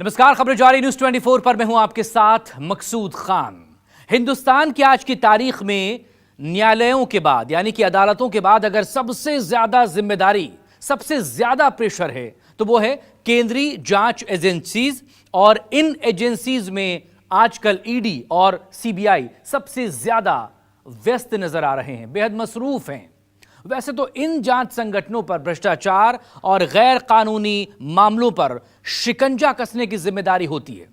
नमस्कार, खबरें जारी न्यूज 24 पर मैं हूं आपके साथ मकसूद खान। हिंदुस्तान की आज की तारीख में न्यायालयों के बाद यानी कि अदालतों के बाद अगर सबसे ज्यादा जिम्मेदारी, सबसे ज्यादा प्रेशर है तो वो है केंद्रीय जांच एजेंसीज। और इन एजेंसीज में आजकल ईडी और सीबीआई सबसे ज्यादा व्यस्त नजर आ रहे हैं, बेहद मसरूफ हैं। वैसे तो इन जांच संगठनों पर भ्रष्टाचार और गैर कानूनी मामलों पर शिकंजा कसने की जिम्मेदारी होती है,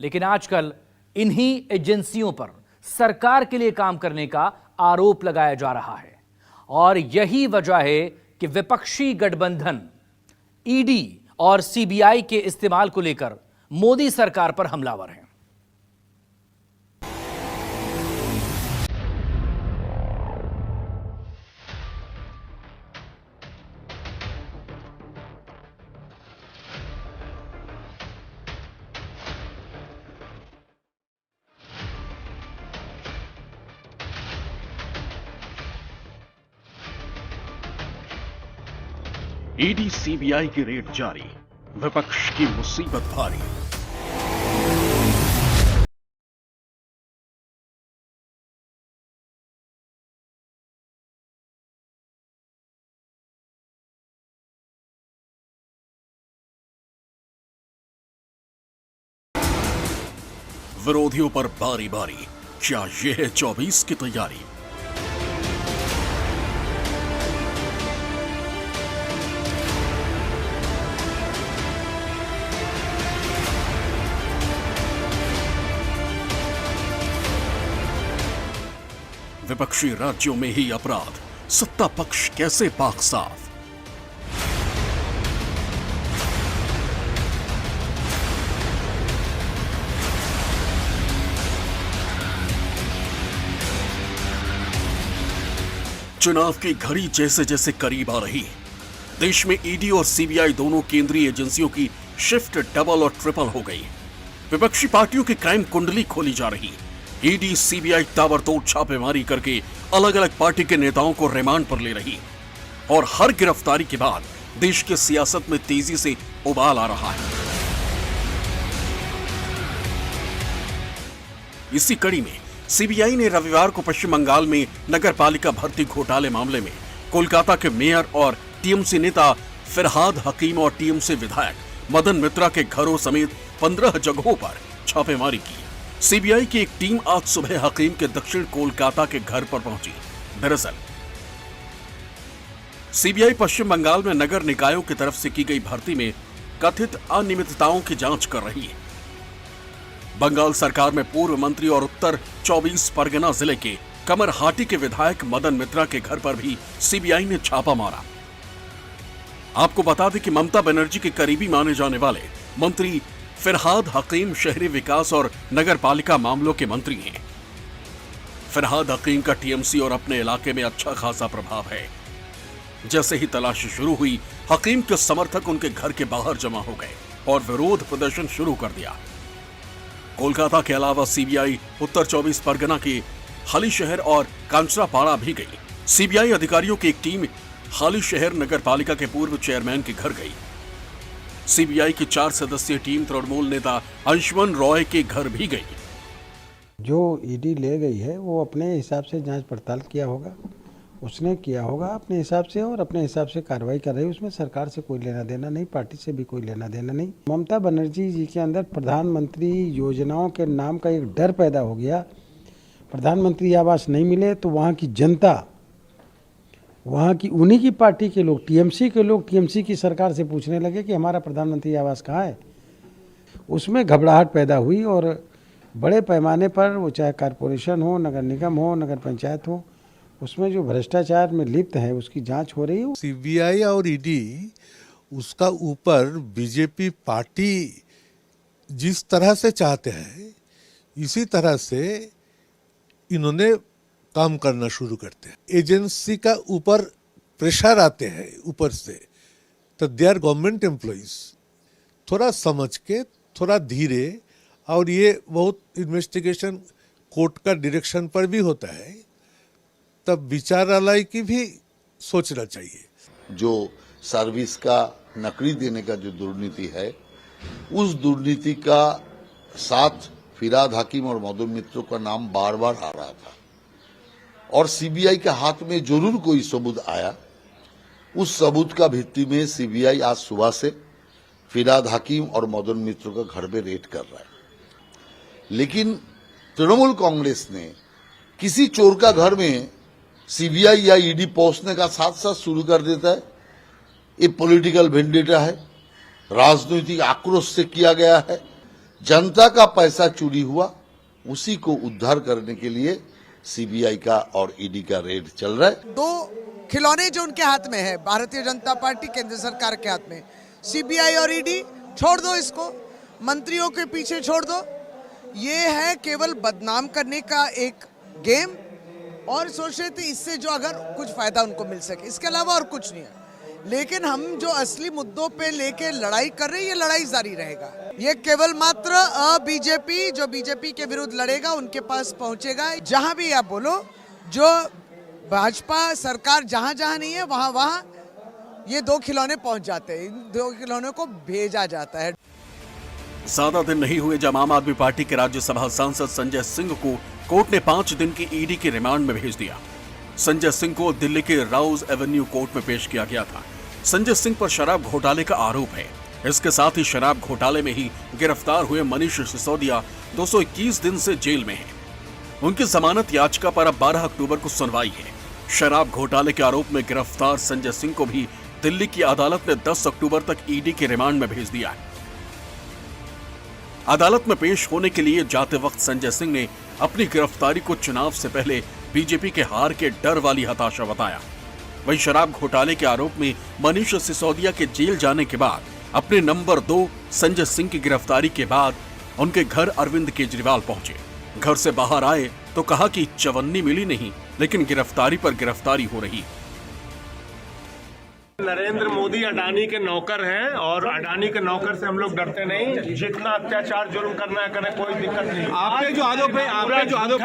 लेकिन आजकल इन्हीं एजेंसियों पर सरकार के लिए काम करने का आरोप लगाया जा रहा है। और यही वजह है कि विपक्षी गठबंधन ईडी और सीबीआई के इस्तेमाल को लेकर मोदी सरकार पर हमलावर है। ईडी सीबीआई की रेड जारी, विपक्ष की मुसीबत भारी। विरोधियों पर बारी बारी, क्या यह है 24 की तैयारी? विपक्षी राज्यों में ही अपराध, सत्ता पक्ष कैसे पाक साफ? चुनाव की घड़ी जैसे जैसे करीब आ रही, देश में ईडी और सीबीआई दोनों केंद्रीय एजेंसियों की शिफ्ट डबल और ट्रिपल हो गई। विपक्षी पार्टियों की क्राइम कुंडली खोली जा रही। ईडी सीबीआई ताबड़तोड़ छापेमारी करके अलग अलग पार्टी के नेताओं को रिमांड पर ले रही, और हर गिरफ्तारी के बाद देश की सियासत में तेजी से उबाल आ रहा है। इसी कड़ी में सीबीआई ने रविवार को पश्चिम बंगाल में नगर पालिका भर्ती घोटाले मामले में कोलकाता के मेयर और टीएमसी नेता फिरहाद हकीम और टीएमसी विधायक मदन मित्रा के घरों समेत 15 जगहों पर छापेमारी की। सीबीआई की एक टीम आज सुबह हकीम के दक्षिण कोलकाता के घर पर पहुंची। दरअसल सीबीआई पश्चिम बंगाल में नगर निकायों की तरफ से की गई भर्ती में कथित अनियमितताओं की जांच कर रही है। बंगाल सरकार में पूर्व मंत्री और उत्तर 24 परगना जिले के कमरहाटी के विधायक मदन मित्रा के घर पर भी सीबीआई ने छापा मारा। आपको बता दें कि ममता बनर्जी के करीबी माने जाने वाले मंत्री फिरहाद हकीम शहरी विकास और नगर पालिका मामलों के मंत्री हैं। फिरहाद हकीम का टीएमसी और अपने इलाके में अच्छा खासा प्रभाव है। जैसे ही तलाशी शुरू हुई, हकीम के समर्थक उनके घर के बाहर जमा हो गए और विरोध प्रदर्शन शुरू कर दिया। कोलकाता के अलावा सीबीआई उत्तर 24 परगना के हाली शहर और कांचरापाड़ा भी गई। सीबीआई अधिकारियों की एक टीम हाली शहर नगर पालिका के पूर्व चेयरमैन के घर गई। सीबीआई की 4 सदस्यीय टीम तृणमूल नेता अंशुमन रॉय के घर भी गई। जो ईडी ले गई है वो अपने हिसाब से जांच पड़ताल किया होगा, उसने किया होगा अपने हिसाब से और अपने हिसाब से कार्रवाई कर रही है। उसमें सरकार से कोई लेना देना नहीं, पार्टी से भी कोई लेना देना नहीं। ममता बनर्जी जी के अंदर प्रधानमंत्री योजनाओं के नाम का एक डर पैदा हो गया। प्रधानमंत्री आवास नहीं मिले तो वहाँ की जनता, वहाँ की उन्हीं की पार्टी के लोग, टीएमसी के लोग, टीएमसी की सरकार से पूछने लगे कि हमारा प्रधानमंत्री आवास कहाँ है। उसमें घबराहट पैदा हुई और बड़े पैमाने पर वो चाहे कारपोरेशन हो, नगर निगम हो, नगर पंचायत हो, उसमें जो भ्रष्टाचार में लिप्त है उसकी जांच हो रही है। सीबीआई और ईडी उसका ऊपर बीजेपी पार्टी जिस तरह से चाहते हैं इसी तरह से इन्होंने काम करना शुरू करते हैं। एजेंसी का ऊपर प्रेशर आते हैं ऊपर से, तो दे आर गवर्नमेंट एम्प्लॉइज। थोड़ा समझ के, थोड़ा धीरे, और ये बहुत इन्वेस्टिगेशन कोर्ट का डायरेक्शन पर भी होता है, तब विचारालय की भी सोचना चाहिए। जो सर्विस का नकली देने का जो दुर्नीति है, उस दुर्नीति का साथ फिराद हाकिम और मदन मित्रों का नाम बार बार आ रहा था और सीबीआई के हाथ में जरूर कोई सबूत आया। उस सबूत का भित्ति में सीबीआई आज सुबह से फिराद हाकिम और मदन मित्रों का घर में रेड कर रहा है। लेकिन तृणमूल कांग्रेस ने किसी चोर का घर में सीबीआई या ईडी पहुंचने का साथ साथ शुरू कर देता है। ये पॉलिटिकल वेंडेटा है, राजनीतिक आक्रोश से किया गया है। जनता का पैसा चोरी हुआ, उसी को उद्धार करने के लिए सीबीआई का और ईडी का रेड चल रहा है। दो खिलौने जो उनके हाथ में है, भारतीय जनता पार्टी केंद्र सरकार के हाथ में, सीबीआई और ईडी, छोड़ दो इसको, मंत्रियों के पीछे छोड़ दो। ये है केवल बदनाम करने का एक गेम और सोच रहे थे इससे जो अगर कुछ फायदा उनको मिल सके, इसके अलावा और कुछ नहीं है। लेकिन हम जो असली मुद्दों पे लेके लड़ाई कर रहे हैं, ये लड़ाई जारी रहेगा। ये केवल मात्र बीजेपी जो बीजेपी के विरुद्ध लड़ेगा उनके पास पहुंचेगा। जहां भी आप बोलो, जो भाजपा सरकार जहां जहां नहीं है वहां वहां ये दो खिलौने पहुंच जाते हैं, इन दो खिलौनों को भेजा जाता है। ज्यादा दिन नहीं हुए जब आम आदमी पार्टी के राज्यसभा सांसद संजय सिंह को कोर्ट ने 5 दिन की ईडी के रिमांड में भेज दिया। संजय सिंह को दिल्ली के राउज एवेन्यू कोर्ट में पेश किया गया था। संजय सिंह पर शराब घोटाले का आरोप है। इसके साथ ही शराब घोटाले में ही गिरफ्तार हुए मनीष सिसोदिया 221 दिन से जेल में हैं। उनकी जमानत याचिका पर अब 12 अक्टूबर को सुनवाई है। शराब घोटाले के आरोप में गिरफ्तार संजय सिंह को भी दिल्ली की अदालत ने 10 अक्टूबर तक ईडी के रिमांड में भेज दिया है। अदालत में पेश होने के लिए जाते वक्त संजय सिंह ने अपनी गिरफ्तारी को चुनाव से पहले बीजेपी के हार के डर वाली हताशा बताया। वहीं शराब घोटाले के आरोप में मनीष सिसोदिया के जेल जाने के बाद अपने नंबर 2 संजय सिंह की गिरफ्तारी के बाद उनके घर अरविंद केजरीवाल पहुंचे। घर से बाहर आए तो कहा कि चवन्नी मिली नहीं, लेकिन गिरफ्तारी पर गिरफ्तारी हो रही। नरेंद्र मोदी अडानी के नौकर हैं और अडानी के नौकर से हम लोग डरते नहीं। जितना अत्याचार जुल्म करना है करें, कोई दिक्कत नहीं। आपने जो आरोप है, आपने जो आरोप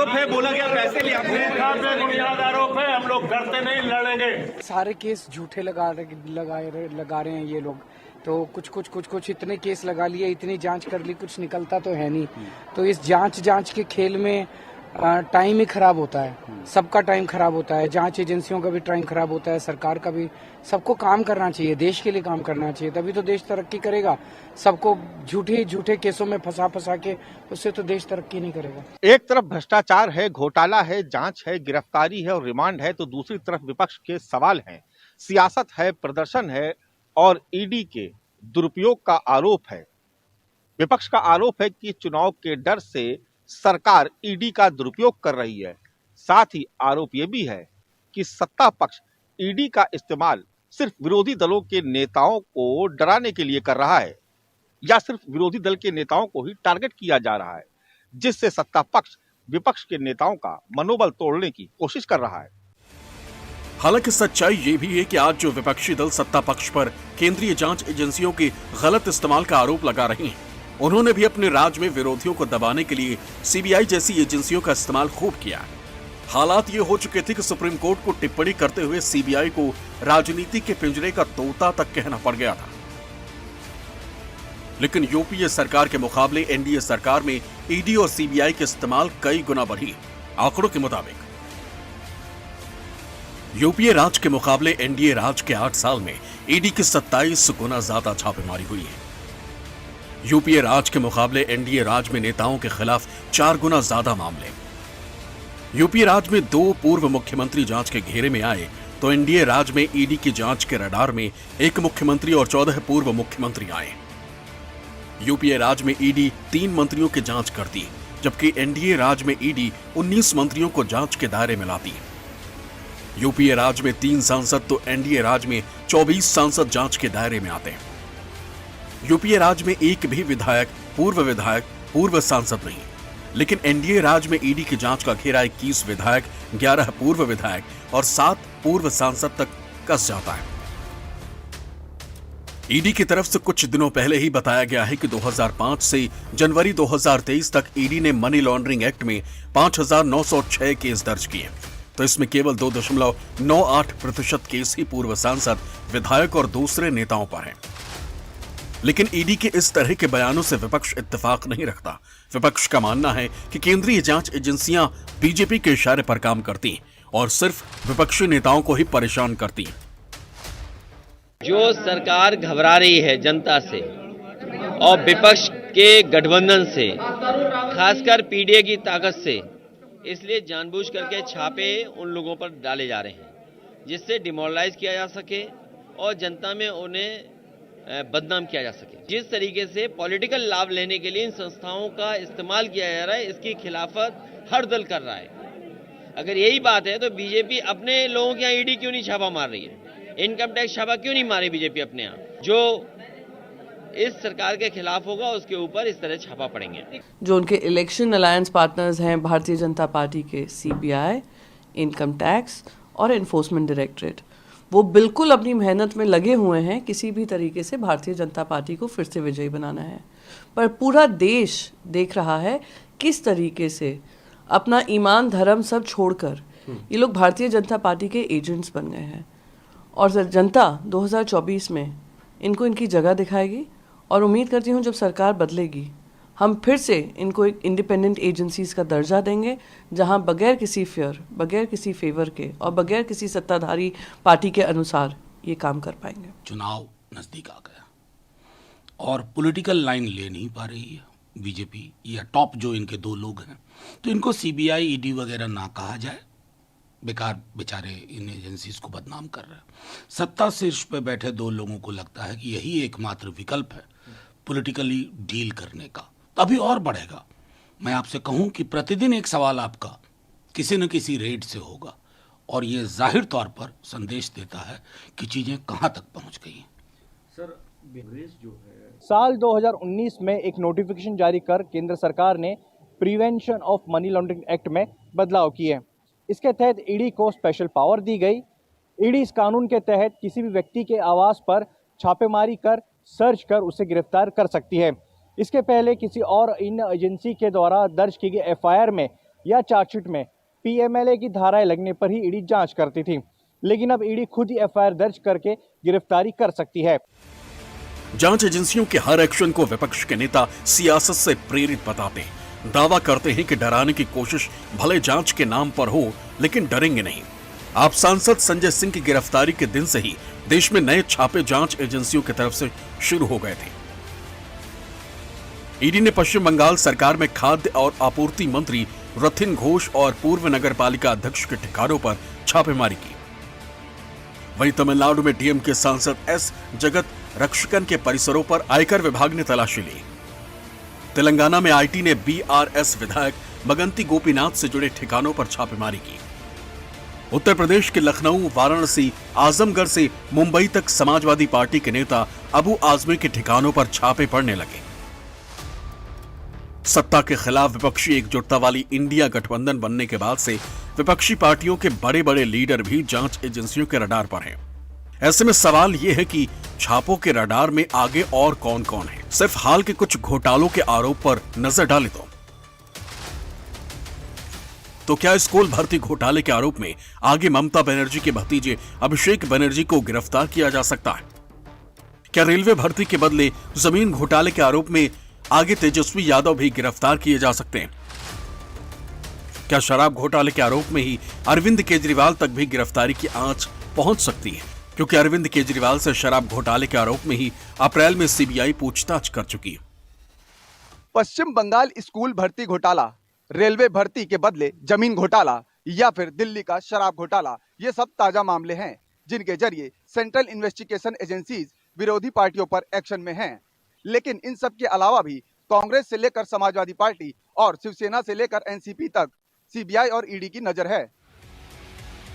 है बोला गया पैसे लिए आपने, बेबुनियाद आरोप है। हम लोग डरते नहीं, लड़ेंगे। सारे केस झूठे लगा रहे हैं ये लोग। तो कुछ इतने केस लगा लिए, इतनी जांच कर ली, कुछ निकलता तो है नहीं। तो इस जांच के खेल में टाइम ही खराब होता है, सबका टाइम खराब होता है, जांच एजेंसियों का भी टाइम खराब होता है, सरकार का भी। सबको काम करना चाहिए, देश के लिए काम करना चाहिए, तभी तो देश तरक्की करेगा। सबको झूठे केसों में फंसा के उससे तो देश तरक्की नहीं करेगा। एक तरफ भ्रष्टाचार है, घोटाला है, जांच है, गिरफ्तारी है और रिमांड है, तो दूसरी तरफ विपक्ष के सवाल हैं, सियासत है, प्रदर्शन है और ईडी के दुरुपयोग का आरोप है। विपक्ष का आरोप है कि चुनाव के डर से सरकार ईडी का दुरुपयोग कर रही है। साथ ही आरोप यह भी है कि सत्ता पक्ष ईडी का इस्तेमाल सिर्फ विरोधी दलों के नेताओं को डराने के लिए कर रहा है या सिर्फ विरोधी दल के नेताओं को ही टारगेट किया जा रहा है, जिससे सत्ता पक्ष विपक्ष के नेताओं का मनोबल तोड़ने की कोशिश कर रहा है। हालांकि सच्चाई ये भी है कि आज जो विपक्षी दल सत्ता पक्ष पर केंद्रीय जांच एजेंसियों के गलत इस्तेमाल का आरोप लगा रहे हैं, उन्होंने भी अपने राज्य में विरोधियों को दबाने के लिए सीबीआई जैसी एजेंसियों का इस्तेमाल खूब किया। हालात ये हो चुके थे कि सुप्रीम कोर्ट को टिप्पणी करते हुए सीबीआई को राजनीति के पिंजरे का तोता तक कहना पड़ गया था। लेकिन यूपीए सरकार के मुकाबले एनडीए सरकार में ईडी और सीबीआई के इस्तेमाल कई गुना बढ़ी। आंकड़ों के मुताबिक यूपीए राज के मुकाबले एनडीए राज के 8 साल में ईडी की 27 गुना ज्यादा छापेमारी हुई है। यूपीए राज के मुकाबले एनडीए राज में नेताओं के खिलाफ 4 गुना ज्यादा मामले। यूपीए राज में 2 पूर्व मुख्यमंत्री जांच के घेरे में आए तो एनडीए राज में ईडी की जांच के रडार में 1 मुख्यमंत्री और 14 पूर्व मुख्यमंत्री आए। यूपीए राज में ईडी 3 मंत्रियों की जांच करती, जबकि एनडीए राज में ईडी 19 मंत्रियों को जांच के दायरे में लाती। यूपीए राज में 3 सांसद तो एनडीए राज में 24 सांसद जांच के दायरे में आते हैं। यूपीए राज में एक भी विधायक, पूर्व सांसद नहीं, लेकिन एनडीए राज में ईडी की जांच का घेरा 21 विधायक, 11 पूर्व विधायक और 7 पूर्व सांसद तक कस जाता है। ईडी की तरफ से कुछ दिनों पहले ही बताया गया है कि 2005 से जनवरी 2023 तक ईडी ने मनी लॉन्ड्रिंग एक्ट में 5,906 केस दर्ज किए, तो इसमें केवल 2.98% केस ही पूर्व सांसद, विधायक और दूसरे नेताओं पर हैं। लेकिन ईडी के इस तरह के बयानों से विपक्ष इत्तेफाक नहीं रखता। विपक्ष का मानना है कि केंद्रीय जांच एजेंसियां बीजेपी के इशारे पर काम करती और सिर्फ विपक्षी नेताओं को ही परेशान करती। जो सरकार घबरा रही है जनता से और विपक्ष के गठबंधन से, खासकर पीडीए की ताकत से, इसलिए जानबूझ करके छापे उन लोगों पर डाले जा रहे हैं जिससे डिमोरलाइज किया जा सके और जनता में उन्हें बदनाम किया जा सके। जिस तरीके से पॉलिटिकल लाभ लेने के लिए इन संस्थाओं का इस्तेमाल किया जा रहा है, इसकी खिलाफत हर दल कर रहा है। अगर यही बात है तो बीजेपी अपने लोगों के यहाँ ईडी क्यों नहीं छापा मार रही है? इनकम टैक्स छापा क्यों नहीं मारे बीजेपी अपने यहाँ? जो इस सरकार के खिलाफ होगा उसके ऊपर इस तरह छापा पड़ेंगे। जो उनके इलेक्शन अलायंस पार्टनर्स हैं भारतीय जनता पार्टी के, सीबीआई, इनकम टैक्स और एनफोर्समेंट डायरेक्टरेट, वो बिल्कुल अपनी मेहनत में लगे हुए हैं किसी भी तरीके से भारतीय जनता पार्टी को फिर से विजयी बनाना है। पर पूरा देश देख रहा है किस तरीके से अपना ईमान धर्म सब छोड़कर ये लोग भारतीय जनता पार्टी के एजेंट्स बन गए हैं। और जनता 2024 में इनको इनकी जगह दिखाएगी और उम्मीद करती हूँ जब सरकार बदलेगी हम फिर से इनको एक इंडिपेंडेंट एजेंसीज का दर्जा देंगे जहां बगैर किसी फेयर, बगैर किसी फेवर के और बगैर किसी सत्ताधारी पार्टी के अनुसार ये काम कर पाएंगे। चुनाव नजदीक आ गया और पॉलिटिकल लाइन ले नहीं पा रही है बीजेपी या टॉप जो इनके दो लोग हैं, तो इनको सीबीआई, ईडी वगैरह ना कहा जाए, बेकार बेचारे इन एजेंसीज को बदनाम कर रहे हैं। सत्ता शीर्ष पे बैठे दो लोगों को लगता है कि यही एकमात्र विकल्प है पॉलिटिकली डील करने का, तभी और बढ़ेगा। मैं आपसे कहूं कि प्रतिदिन एक सवाल आपका किसी न किसी रेड से होगा और ये जाहिर तौर पर संदेश देता है कि चीजें कहां तक पहुंच गई हैं। सर, जो है साल 2019 में एक नोटिफिकेशन जारी कर केंद्र सरकार ने prevention of money laundering act में बदलाव किए। इसके तहत ईडी को स्पेशल पावर दी गई। ईडी इस कानून के तहत किसी भी व्यक्ति के आवास पर छापेमारी कर सर्च कर उसे गिरफ्तार कर सकती है। इसके पहले किसी और इन एजेंसी के द्वारा दर्ज की गई एफआईआर में या चार्जशीट में पीएमएलए की धाराएं लगने पर ही ईडी जांच करती थी, लेकिन अब ईडी खुद ही एफआईआर दर्ज करके गिरफ्तारी कर सकती है। जांच एजेंसियों के हर एक्शन को विपक्ष के नेता सियासत से प्रेरित बताते हैं, दावा करते हैं कि डराने की कोशिश भले जांच के नाम पर हो लेकिन डरेंगे नहीं। आप सांसद संजय सिंह की गिरफ्तारी के दिन से ही देश में नए छापे जांच एजेंसियों की तरफ से शुरू हो गए थे। ईडी ने पश्चिम बंगाल सरकार में खाद्य और आपूर्ति मंत्री रथिन घोष और पूर्व नगर पालिका अध्यक्ष के ठिकानों पर छापेमारी की। वहीं तमिलनाडु में डीएमके सांसद एस जगत रक्षकन के परिसरों पर आयकर विभाग ने तलाशी ली। तेलंगाना में आईटी ने बीआरएस विधायक मगंती गोपीनाथ से जुड़े ठिकानों पर छापेमारी की। उत्तर प्रदेश के लखनऊ, वाराणसी, आजमगढ़ से मुंबई तक समाजवादी पार्टी के नेता अबू आजमी के ठिकानों पर छापे पड़ने लगे। सत्ता के खिलाफ विपक्षी एकजुटता वाली इंडिया गठबंधन बनने के बाद से विपक्षी पार्टियों के बड़े बड़े लीडर भी जांच एजेंसियों के रडार पर हैं। ऐसे में सवाल यह है कि छापों के रडार में आगे और कौन कौन है। सिर्फ हाल के कुछ घोटालों के आरोप पर नजर डाले तो क्या स्कूल भर्ती घोटाले के आरोप में आगे ममता बनर्जी के भतीजे अभिषेक बनर्जी को गिरफ्तार किया जा सकता है? क्या रेलवे भर्ती के बदले जमीन घोटाले के आरोप में आगे तेजस्वी यादव भी गिरफ्तार किए जा सकते हैं? क्या शराब घोटाले के आरोप में ही अरविंद केजरीवाल तक भी गिरफ्तारी की आंच पहुंच सकती है? क्योंकि अरविंद केजरीवाल से शराब घोटाले के आरोप में ही अप्रैल में सीबीआई पूछताछ कर चुकी है। पश्चिम बंगाल स्कूल भर्ती घोटाला, रेलवे भर्ती के बदले जमीन घोटाला या फिर दिल्ली का शराब घोटाला, ये सब ताजा मामले हैं जिनके जरिए सेंट्रल इन्वेस्टिगेशन एजेंसीज विरोधी पार्टियों पर एक्शन में हैं। लेकिन इन सब के अलावा भी कांग्रेस से लेकर समाजवादी पार्टी और शिवसेना से लेकर एनसीपी तक सीबीआई और ईडी की नजर है।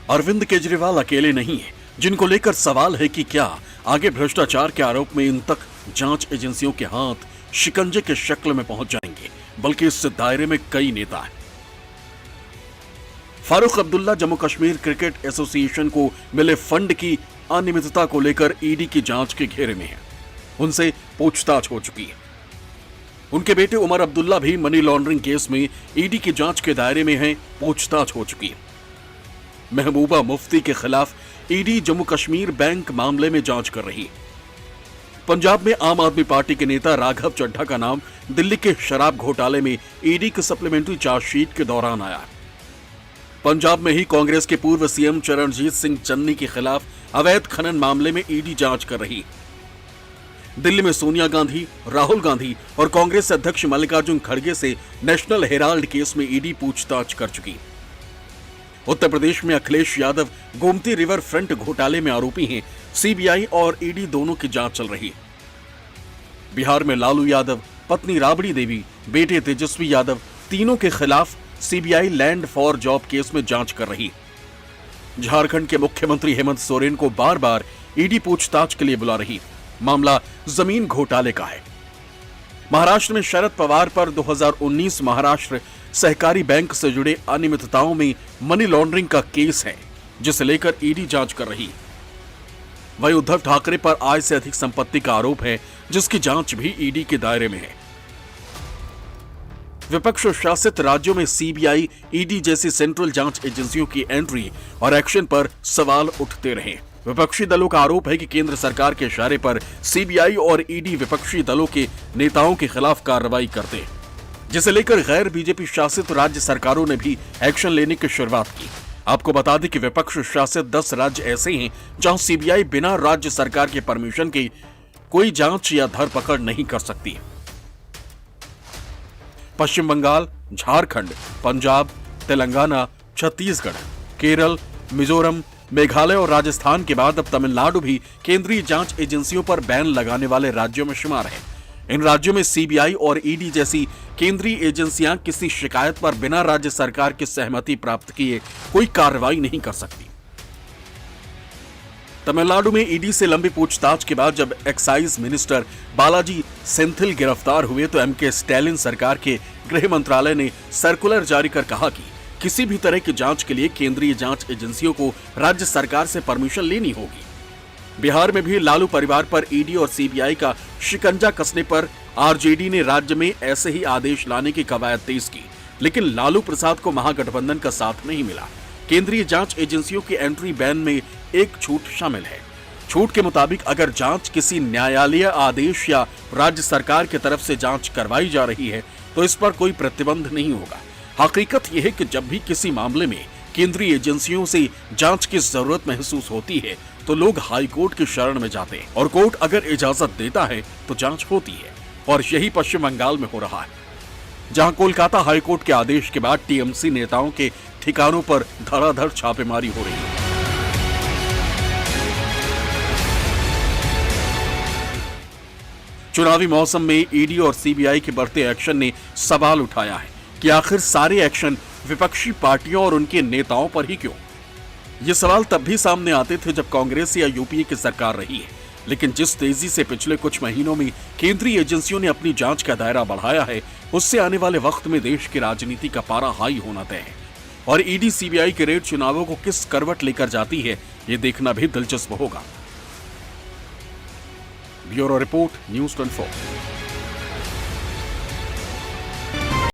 अरविंद केजरीवाल अकेले नहीं है जिनको लेकर सवाल है कि क्या आगे भ्रष्टाचार के आरोप में इन तक जांच एजेंसियों के हाथ शिकंजे के शक्ल में पहुंच जाएंगे, बल्कि इस दायरे में कई नेता हैं। फारूक अब्दुल्ला जम्मू कश्मीर क्रिकेट एसोसिएशन को मिले फंड की अनियमितता को लेकर ईडी की जांच के घेरे में है। उनसे पूछताछ हो चुकी है। उनके बेटे उमर अब्दुल्ला भी मनी लॉन्ड्रिंग केस में ईडी की जांच के दायरे में हैं, पूछताछ हो चुकी है। महबूबा मुफ्ती के खिलाफ ईडी जम्मू कश्मीर बैंक मामले में जांच कर रही है। पंजाब में आम आदमी पार्टी के नेता राघव चड्ढा का नाम दिल्ली के शराब घोटाले में ईडी की सप्लीमेंट्री चार्जशीट के दौरान आया। पंजाब में ही कांग्रेस के पूर्व सीएम चरणजीत सिंह चन्नी के खिलाफ अवैध खनन मामले में ईडी जांच कर रही। दिल्ली में सोनिया गांधी, राहुल गांधी और कांग्रेस अध्यक्ष मल्लिकार्जुन खड़गे से नेशनल हेराल्ड केस में ईडी पूछताछ कर चुकी। उत्तर प्रदेश में अखिलेश यादव गोमती रिवर फ्रंट घोटाले में आरोपी हैं। सीबीआई और ईडी दोनों की जांच चल रही। बिहार में लालू यादव, पत्नी राबड़ी देवी, बेटे तेजस्वी यादव तीनों के खिलाफ CBI land for job case में जांच कर रही। झारखंड के मुख्यमंत्री हेमंत सोरेन को बार बार ईडी पूछताछ के लिए बुला रही। मामला जमीन घोटाले का है। महाराष्ट्र में शरद पवार पर 2019 महाराष्ट्र सहकारी बैंक से जुड़े अनियमितताओं में मनी लॉन्ड्रिंग का केस है, जिसे लेकर ईडी जांच कर रही। वहीं उद्धव ठाकरे पर आय से अधिक संपत्ति का आरोप है, जिसकी जांच भी ईडी के दायरे में है। विपक्ष शासित राज्यों में सीबीआई, ईडी जैसी सेंट्रल जांच एजेंसियों की एंट्री और एक्शन पर सवाल उठते रहे। विपक्षी दलों का आरोप है कि केंद्र सरकार के इशारे पर सीबीआई और ईडी विपक्षी दलों के नेताओं के खिलाफ कार्रवाई करते, जिसे लेकर गैर बीजेपी शासित राज्य सरकारों ने भी एक्शन लेने की शुरुआत की। आपको बता दें कि विपक्ष शासित 10 राज्य ऐसे हैं जहां सीबीआई बिना राज्य सरकार के परमिशन के कोई जांच या धरपकड़ नहीं कर सकती। पश्चिम बंगाल, झारखंड, पंजाब, तेलंगाना, छत्तीसगढ़, केरल, मिजोरम, मेघालय और राजस्थान के बाद अब तमिलनाडु भी केंद्रीय जांच एजेंसियों पर बैन लगाने वाले राज्यों में शुमार है। इन राज्यों में सीबीआई और ईडी जैसी केंद्रीय एजेंसियां किसी शिकायत पर बिना राज्य सरकार की सहमति प्राप्त किए कोई कार्रवाई नहीं कर सकती। तमिलनाडु में ईडी से लंबी पूछताछ के बाद जब एक्साइज मिनिस्टर बालाजी सेंथिल गिरफ्तार हुए तो एमके स्टैलिन सरकार के गृह मंत्रालय ने सर्कुलर जारी कर कहा कि किसी भी तरह की जांच के लिए केंद्रीय जांच एजेंसियों को राज्य सरकार से परमिशन लेनी होगी। बिहार में भी लालू परिवार पर ईडी और सीबीआई का शिकंजा कसने पर आरजेडी ने राज्य में ऐसे ही आदेश लाने की कवायद तेज की, लेकिन लालू प्रसाद को महागठबंधन का साथ नहीं मिला। केंद्रीय जांच एजेंसियों की एंट्री बैन में एक छूट शामिल है। छूट के मुताबिक अगर जांच किसी न्यायालयीय आदेश या राज्य सरकार की तरफ से जांच करवाई जा रही है तो इस पर कोई प्रतिबंध नहीं होगा। हकीकत यह है कि जब भी किसी मामले में केंद्रीय एजेंसियों से जांच की जरूरत महसूस होती है तो लोग हाई कोर्ट की शरण में जाते हैं और कोर्ट अगर इजाजत देता है तो जांच होती है। और यही पश्चिम बंगाल में हो रहा है, जहां कोलकाता हाई कोर्ट के आदेश के बाद टीएमसी नेताओं के ठिकानों पर धड़ाधड़ छापेमारी हो रही है। चुनावी मौसम में ईडी और सीबीआई के बढ़ते एक्शन ने सवाल उठाया है कि आखिर सारे एक्शन विपक्षी पार्टियों और उनके नेताओं पर ही क्यों। ये सवाल तब भी सामने आते थे जब कांग्रेस या यूपीए की सरकार रही है, लेकिन जिस तेजी से पिछले कुछ महीनों में केंद्रीय एजेंसियों ने अपनी जांच का दायरा बढ़ाया है, उससे आने वाले वक्त में देश की राजनीति का पारा हाई होना तय है। और ईडी सीबीआई के रेड चुनावों को किस करवट लेकर जाती है, ये देखना भी दिलचस्प होगा। Bureau report, news 24।